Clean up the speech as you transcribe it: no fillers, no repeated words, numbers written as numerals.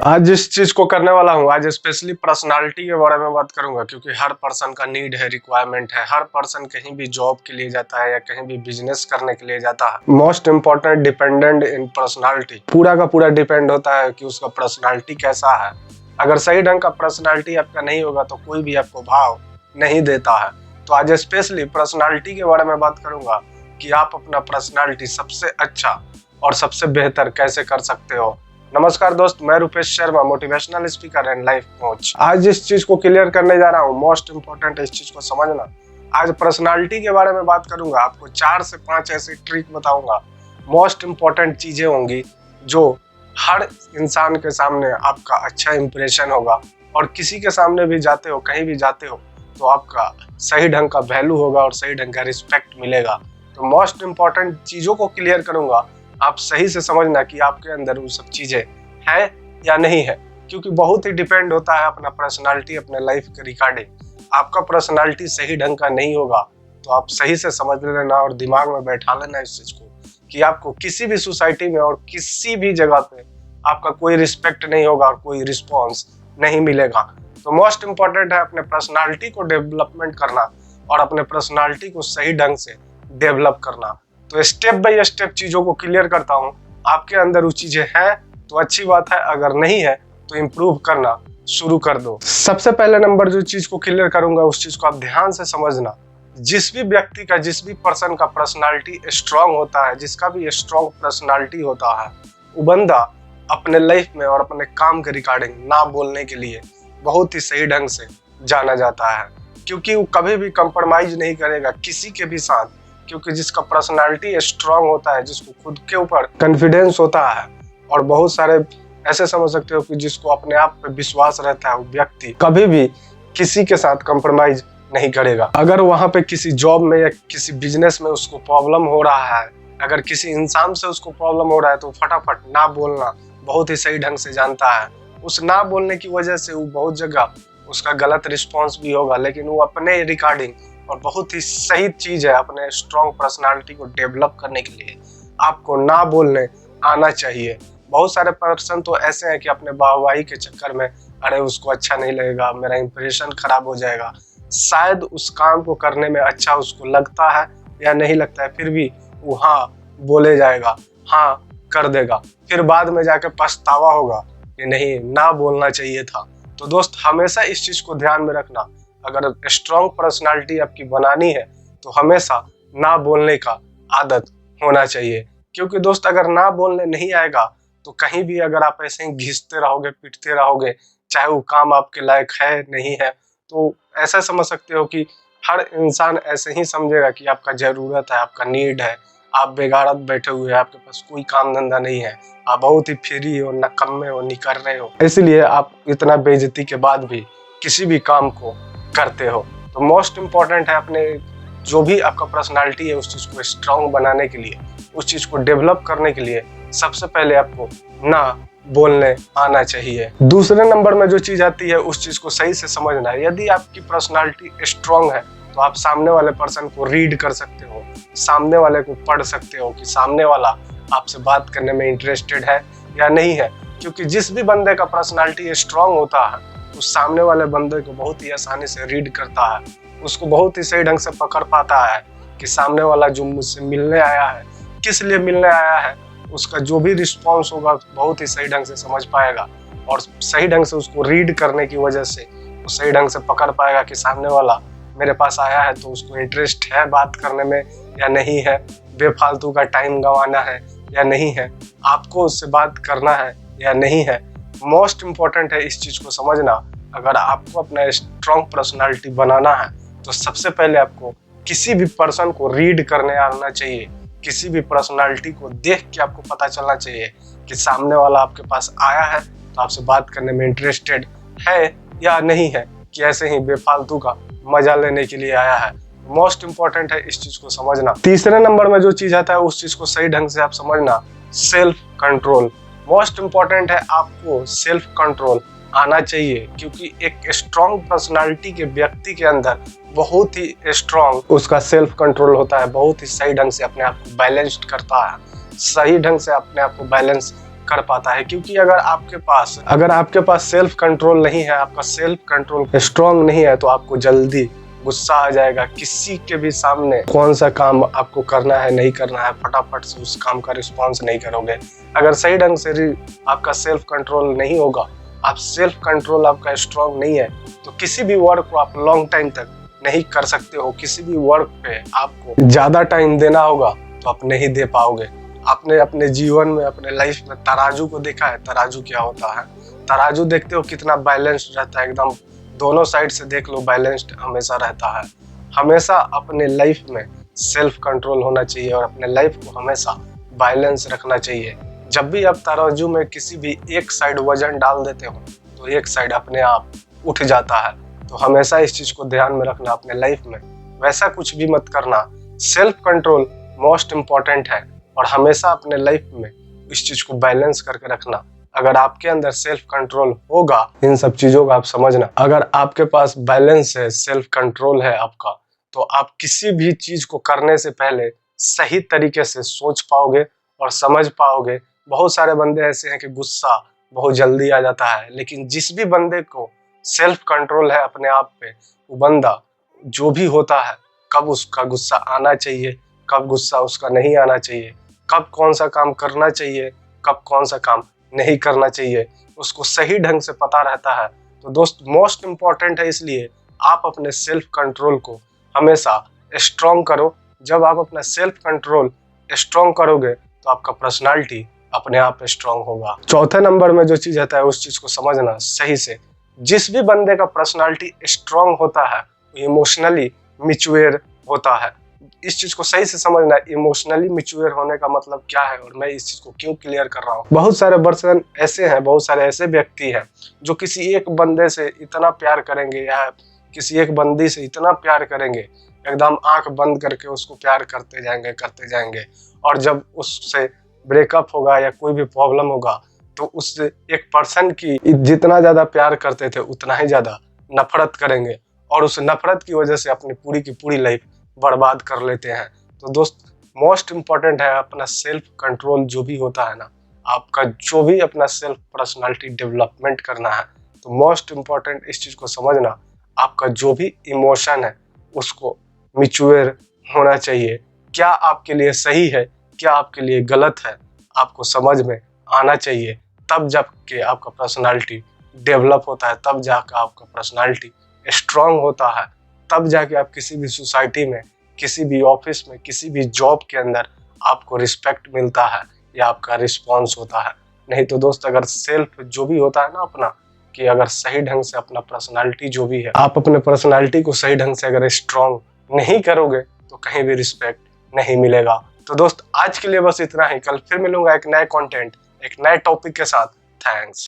आज जिस चीज को करने वाला हूँ, आज स्पेशली पर्सनालिटी के बारे में बात करूंगा, क्योंकि हर पर्सन का नीड है, रिक्वायरमेंट है। हर पर्सन कहीं भी जॉब के लिए जाता है या कहीं भी बिजनेस करने के लिए जाता है। मोस्ट इम्पोर्टेंट डिपेंडेंट इन पर्सनालिटी, पूरा का पूरा डिपेंड होता है कि उसका पर्सनालिटी कैसा है। अगर सही ढंग का पर्सनालिटी आपका नहीं होगा तो कोई भी आपको भाव नहीं देता है। तो आज स्पेशली पर्सनालिटी के बारे में बात करूंगा कि आप अपना पर्सनालिटी सबसे अच्छा और सबसे बेहतर कैसे कर सकते हो। नमस्कार दोस्त, मैं Rupesh Sharma, motivational speaker and life coach. आज इस चीज को क्लियर करने जा रहा हूँ, मोस्ट इंपोर्टेंट इस चीज को समझना। आज पर्सनालिटी के बारे में बात करूंगा, आपको 4 से 5 ऐसी ट्रिक बताऊंगा। मोस्ट इंपोर्टेंट चीजें होंगी जो हर इंसान के सामने आपका अच्छा इंप्रेशन होगा, और किसी के सामने भी जाते हो, कहीं भी जाते हो तो आपका सही ढंग का वैल्यू होगा और सही ढंग का रिस्पेक्ट मिलेगा। तो मोस्ट इंपोर्टेंट चीजों को क्लियर करूंगा, आप सही से समझना कि आपके अंदर वो सब चीजें हैं या नहीं है, क्योंकि बहुत ही डिपेंड होता है अपना पर्सनालिटी अपने लाइफ के रिगार्डिंग। आपका पर्सनालिटी सही ढंग का नहीं होगा तो आप सही से समझ लेना और दिमाग में बैठा लेना इस चीज को कि आपको किसी भी सोसाइटी में और किसी भी जगह पे आपका कोई रिस्पेक्ट नहीं होगा और कोई रिस्पॉन्स नहीं मिलेगा। तो मोस्ट इम्पोर्टेंट है अपने पर्सनालिटी को डेवलपमेंट करना और अपने पर्सनालिटी को सही ढंग से डेवलप करना। तो स्टेप बाय स्टेप चीजों को क्लियर करता हूँ। आपके अंदर वो चीजें हैं तो अच्छी बात है, अगर नहीं है तो इम्प्रूव करना शुरू कर दो। सबसे पहले नंबर जो चीज को क्लियर करूंगा उस चीज को आप ध्यान से समझना। जिस भी व्यक्ति का, जिस भी पर्सन का पर्सनालिटी स्ट्रांग होता है, जिसका भी स्ट्रांग पर्सनालिटी होता है, वो बंदा अपने लाइफ में और अपने काम के रिगार्डिंग ना बोलने के लिए बहुत ही सही ढंग से जाना जाता है, क्योंकि वो कभी भी कंप्रोमाइज नहीं करेगा किसी के भी साथ। क्योंकि जिसका पर्सनालिटी स्ट्रांग होता है, जिसको खुद के ऊपर कॉन्फिडेंस होता है, और बहुत सारे ऐसे समझ सकते हो कि जिसको अपने आप पे विश्वास रहता है, वो व्यक्ति कभी भी किसी के साथ कंप्रोमाइज नहीं करेगा। अगर वहां पे किसी जॉब में या किसी बिजनेस में उसको प्रॉब्लम हो रहा है, अगर किसी इंसान से उसको प्रॉब्लम हो रहा है, तो फटाफट ना बोलना बहुत ही सही ढंग से जानता है। उस ना बोलने की वजह से वो बहुत जगह उसका गलत रिस्पॉन्स भी होगा, लेकिन वो अपने रिगार्डिंग और बहुत ही सही चीज है, अपने स्ट्रॉन्ग पर्सनालिटी को डेवलप करने के लिए आपको ना बोलने आना चाहिए। बहुत सारे पर्सन तो ऐसे हैं कि अपने वाहवाही के चक्कर में, अरे उसको अच्छा नहीं लगेगा, मेरा इंप्रेशन खराब हो जाएगा, शायद उस काम को करने में अच्छा उसको लगता है या नहीं लगता है, फिर भी वो हाँ बोले जाएगा, हाँ कर देगा, फिर बाद में जाके पछतावा होगा कि नहीं, ना बोलना चाहिए था। तो दोस्त, हमेशा इस चीज को ध्यान में रखना, अगर स्ट्रॉन्ग पर्सनालिटी आपकी बनानी है तो हमेशा ना बोलने का आदत होना चाहिए। क्योंकि दोस्त, अगर ना बोलने नहीं आएगा तो कहीं भी अगर आप ऐसे ही घिसते रहोगे, पिटते रहोगे, चाहे वो काम आपके लायक है नहीं है, तो ऐसा समझ सकते हो कि हर इंसान ऐसे ही समझेगा कि आपका जरूरत है, आपका नीड है, आप बेगारत बैठे हुए हैं, आपके पास कोई काम धंधा नहीं है, आप बहुत ही फ्री हो, नकम्मे हो, निकर रहे हो, इसलिए आप इतना बेइज्जती के बाद भी किसी भी काम को करते हो। तो मोस्ट इम्पोर्टेंट है अपने जो भी आपका पर्सनालिटी है उस चीज को स्ट्रांग बनाने के लिए, उस चीज को डेवलप करने के लिए सबसे पहले आपको ना बोलने आना चाहिए। दूसरे नंबर में जो चीज आती है उस चीज को सही से समझना है। यदि आपकी पर्सनालिटी स्ट्रांग है तो आप सामने वाले पर्सन को रीड कर सकते हो, सामने वाले को पढ़ सकते हो कि सामने वाला आपसे बात करने में इंटरेस्टेड है या नहीं है। क्योंकि जिस भी बंदे का पर्सनालिटी स्ट्रांग होता है उस सामने वाले बंदे को बहुत ही आसानी से रीड करता है, उसको बहुत ही सही ढंग से पकड़ पाता है कि सामने वाला जो मुझसे मिलने आया है, किस लिए मिलने आया है, उसका जो भी रिस्पॉन्स होगा बहुत ही सही ढंग से समझ पाएगा, और सही ढंग से उसको रीड करने की वजह से वो सही ढंग से पकड़ पाएगा कि सामने वाला मेरे पास आया है तो उसको इंटरेस्ट है बात करने में या नहीं है, बेफालतू का टाइम गंवाना है या नहीं है, आपको उससे बात करना है या नहीं है। मोस्ट इम्पोर्टेंट है इस चीज को समझना। अगर आपको अपना स्ट्रॉन्ग पर्सनालिटी बनाना है तो सबसे पहले आपको किसी भी पर्सन को रीड करने आना चाहिए, किसी भी पर्सनालिटी को देख के आपको पता चलना चाहिए कि सामने वाला आपके पास आया है तो आपसे बात करने में इंटरेस्टेड है या नहीं है, कि ऐसे ही बेफालतू का मजा लेने के लिए आया है। मोस्ट इम्पोर्टेंट है इस चीज को समझना। तीसरे नंबर में जो चीज आता है उस चीज को सही ढंग से आप समझना, सेल्फ कंट्रोल। मोस्ट इम्पोर्टेंट है, आपको सेल्फ कंट्रोल आना चाहिए, क्योंकि एक स्ट्रॉन्ग पर्सनालिटी के व्यक्ति के अंदर बहुत ही स्ट्रॉन्ग उसका सेल्फ कंट्रोल होता है, बहुत ही सही ढंग से अपने आप को बैलेंस्ड करता है, सही ढंग से अपने आप को बैलेंस कर पाता है। क्योंकि अगर आपके पास सेल्फ कंट्रोल नहीं है, आपका सेल्फ कंट्रोल स्ट्रांग नहीं है, तो आपको जल्दी गुस्सा आ जाएगा। किसी के भी सामने कौन सा काम आपको करना है नहीं करना है, फटाफट से उस काम का रिस्पॉन्स नहीं करोगे। अगर सही ढंग से आपका सेल्फ कंट्रोल नहीं होगा, आप सेल्फ कंट्रोल आपका स्ट्रांग नहीं है, तो किसी भी वर्क को आप लॉन्ग टाइम तक नहीं कर सकते हो। किसी भी वर्क पे आपको ज्यादा टाइम देना होगा तो आप नहीं दे पाओगे। आपने अपने जीवन में, अपने लाइफ में तराजू को देखा है? तराजू क्या होता है? तराजू देखते हो कितना बैलेंस्ड रहता है, एकदम दोनों साइड से देख लो, बैलेंस्ड हमेशा रहता है। हमेशा अपने लाइफ में सेल्फ कंट्रोल होना चाहिए और अपने लाइफ को हमेशा बैलेंस रखना चाहिए। जब भी आप तराजू में किसी भी एक साइड वजन डाल देते हो तो एक साइड अपने आप उठ जाता है। तो हमेशा इस चीज को ध्यान में रखना अपने लाइफ में, वैसा कुछ भी मत करना। सेल्फ कंट्रोल मोस्ट इम्पॉर्टेंट है और हमेशा अपने लाइफ में इस चीज को बैलेंस करके रखना। अगर आपके अंदर सेल्फ कंट्रोल होगा, इन सब चीजों का आप समझना, अगर आपके पास बैलेंस है, सेल्फ कंट्रोल है आपका, तो आप किसी भी चीज को करने से पहले सही तरीके से सोच पाओगे और समझ पाओगे। बहुत सारे बंदे ऐसे हैं कि गुस्सा बहुत जल्दी आ जाता है, लेकिन जिस भी बंदे को सेल्फ कंट्रोल है अपने आप पे, वो बंदा जो भी होता है, कब उसका गुस्सा आना चाहिए, कब गुस्सा उसका नहीं आना चाहिए, कब कौन सा काम करना चाहिए, कब कौन सा काम नहीं करना चाहिए, उसको सही ढंग से पता रहता है। तो दोस्त, मोस्ट इम्पॉर्टेंट है, इसलिए आप अपने सेल्फ कंट्रोल को हमेशा स्ट्रॉन्ग करो। जब आप अपना सेल्फ कंट्रोल स्ट्रॉन्ग करोगे तो आपका पर्सनालिटी अपने आप स्ट्रॉन्ग होगा। चौथे नंबर में जो चीज आता है उस चीज को समझना सही से। जिस भी बंदे का पर्सनालिटी स्ट्रॉन्ग होता है, इमोशनली मैच्योर होता है। इस चीज को सही से समझना, इमोशनली मैच्योर होने का मतलब क्या है और मैं इस चीज को क्यों क्लियर कर रहा हूँ। बहुत सारे पर्सन ऐसे हैं, बहुत सारे ऐसे व्यक्ति हैं जो किसी एक बंदे से इतना प्यार करेंगे या किसी एक बंदी से इतना प्यार करेंगे, एकदम आंख बंद करके उसको प्यार करते जाएंगे, और जब उससे ब्रेकअप होगा या कोई भी प्रॉब्लम होगा तो उस एक पर्सन की जितना ज्यादा प्यार करते थे उतना ही ज्यादा नफरत करेंगे, और उस नफरत की वजह से अपनी पूरी की पूरी लाइफ बर्बाद कर लेते हैं। तो दोस्त, मोस्ट इम्पॉर्टेंट है अपना सेल्फ कंट्रोल जो भी होता है ना, आपका जो भी अपना सेल्फ पर्सनालिटी डेवलपमेंट करना है, तो मोस्ट इम्पॉर्टेंट इस चीज को समझना, आपका जो भी इमोशन है उसको मैच्योर होना चाहिए। क्या आपके लिए सही है, क्या आपके लिए गलत है, आपको समझ में आना चाहिए। तब जाके आपका पर्सनालिटी डेवलप होता है, तब जाकर आपका पर्सनालिटी स्ट्रांग होता है, तब जाके आप किसी भी सोसाइटी में, किसी भी ऑफिस में, किसी भी जॉब के अंदर आपको रिस्पेक्ट मिलता है या आपका रिस्पॉन्स होता है। नहीं तो दोस्त, अगर सेल्फ जो भी होता है ना अपना, कि अगर सही ढंग से अपना पर्सनालिटी जो भी है, आप अपने पर्सनालिटी को सही ढंग से अगर स्ट्रांग नहीं करोगे तो कहीं भी रिस्पेक्ट नहीं मिलेगा। तो दोस्त, आज के लिए बस इतना ही। कल फिर मिलूंगा एक नए कंटेंट, एक नए टॉपिक के साथ। थैंक्स।